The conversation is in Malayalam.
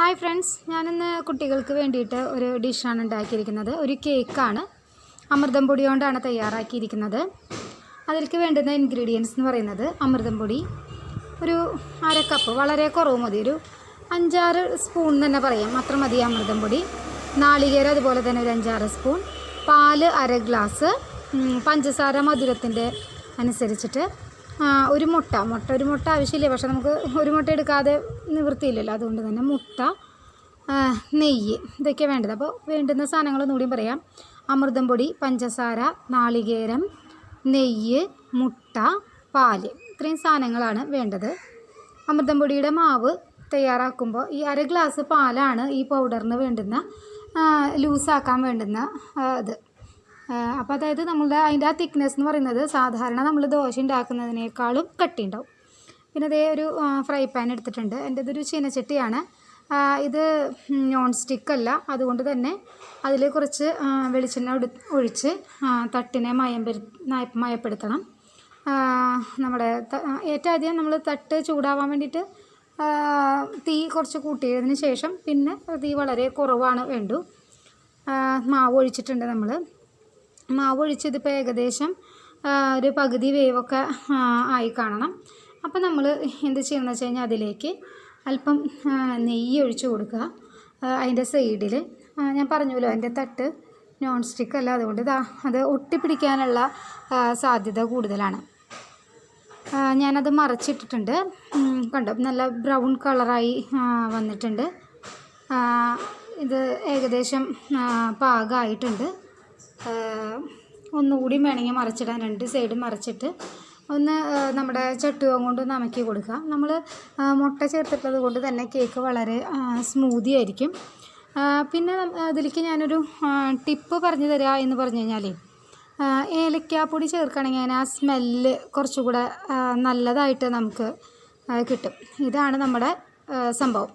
ഹായ് ഫ്രണ്ട്സ്, ഞാനിന്ന് കുട്ടികൾക്ക് വേണ്ടിയിട്ട് ഒരു ഡിഷാണ് ഉണ്ടാക്കിയിരിക്കുന്നത്. ഒരു കേക്കാണ്. അമൃതം പൊടി കൊണ്ടാണ് തയ്യാറാക്കിയിരിക്കുന്നത്. അതിലേക്ക് വേണ്ടുന്ന ഇൻഗ്രീഡിയൻസ് എന്ന് പറയുന്നത് അമൃതം പൊടി ഒരു 1/2 കപ്പ്, വളരെ കുറവ് മതി, ഒരു 5-6 സ്പൂൺ തന്നെ പറയാം, അത്ര മതി അമൃതം പൊടി. നാളികേരം അതുപോലെ തന്നെ ഒരു 5-6 സ്പൂൺ, പാല് 1/2 ഗ്ലാസ്, പഞ്ചസാര മധുരത്തിൻ്റെ അനുസരിച്ചിട്ട്, ഒരു മുട്ട ആവശ്യമില്ല, പക്ഷെ നമുക്ക് ഒരു മുട്ട എടുക്കാതെ നിവൃത്തിയില്ലല്ലോ, അതുകൊണ്ട് തന്നെ മുട്ട, നെയ്യ്, ഇതൊക്കെ വേണ്ടത്. അപ്പോൾ വേണ്ടുന്ന സാധനങ്ങളൊന്നുകൂടി പറയാം. അമൃതം പൊടി, പഞ്ചസാര, നാളികേരം, നെയ്യ്, മുട്ട, പാല്, ഇത്രയും സാധനങ്ങളാണ് വേണ്ടത്. അമൃതം പൊടിയുടെ മാവ് തയ്യാറാക്കുമ്പോൾ ഈ 1/2 ഗ്ലാസ് പാലാണ് ഈ പൗഡറിന് വേണ്ടുന്ന ലൂസാക്കാൻ വേണ്ടുന്ന ഇത്. അപ്പോൾ അതായത് അതിൻ്റെ ആ തിക്നെസ് എന്ന് പറയുന്നത് സാധാരണ നമ്മൾ ദോശ ഉണ്ടാക്കുന്നതിനേക്കാളും കട്ടിയുണ്ടാവും. പിന്നെ അതേ ഒരു ഫ്രൈ പാൻ എടുത്തിട്ടുണ്ട്. എൻ്റെ ഇതൊരു ചീനച്ചട്ടിയാണ്. ഇത് നോൺ സ്റ്റിക്കല്ല, അതുകൊണ്ട് തന്നെ അതിൽ കുറച്ച് വെളിച്ചെണ്ണ ഒഴിച്ച് തട്ടിനെ മയപ്പെടുത്തണം. നമ്മുടെ ഏറ്റവും ആദ്യം നമ്മൾ തട്ട് ചൂടാവാൻ വേണ്ടിയിട്ട് തീ കുറച്ച് കൂട്ടിയതിന് ശേഷം പിന്നെ തീ വളരെ കുറവാണ് വേണ്ടു. മാവ് ഒഴിച്ചിട്ടുണ്ട്. മാവ് ഒഴിച്ചതിപ്പോൾ ഏകദേശം ഒരു പകുതി വേവൊക്കെ ആയി കാണണം. അപ്പോൾ നമ്മൾ എന്ത് ചെയ്യണമെന്ന് വെച്ച് കഴിഞ്ഞാൽ അതിലേക്ക് അല്പം നെയ്യ് ഒഴിച്ച് കൊടുക്കുക. അതിൻ്റെ സൈഡിൽ ഞാൻ പറഞ്ഞല്ലോ, എൻ്റെ തട്ട് നോൺ സ്റ്റിക്ക് അല്ല, അതുകൊണ്ട് അത് ഒട്ടിപ്പിടിക്കാനുള്ള സാധ്യത കൂടുതലാണ്. ഞാനത് മറച്ചിട്ടിട്ടുണ്ട്. കണ്ടോ, നല്ല ബ്രൗൺ കളറായി വന്നിട്ടുണ്ട്. ഇത് ഏകദേശം പാകമായിട്ടുണ്ട്. ഒന്നുകൂടി വേണമെങ്കിൽ മറിച്ചിടാൻ, 2 സൈഡും മറിച്ചിട്ട് ഒന്ന് നമ്മുടെ ചട്ടുകം കൊണ്ട് നമക്കി കൊടുക്കുക. നമ്മൾ മുട്ട ചേർത്തിട്ടുള്ളത് കൊണ്ട് തന്നെ കേക്ക് വളരെ സ്മൂതി ആയിരിക്കും. പിന്നെ അതിലേക്ക് ഞാനൊരു ടിപ്പ് പറഞ്ഞു തരാം എന്ന് പറഞ്ഞു കഴിഞ്ഞാൽ, ഏലക്കാപ്പൊടി ചേർക്കുകയാണെങ്കിൽ ആ സ്മെല്ല് കുറച്ചുകൂടെ നല്ലതായിട്ട് നമുക്ക് കിട്ടും. ഇതാണ് നമ്മുടെ സംഭവം.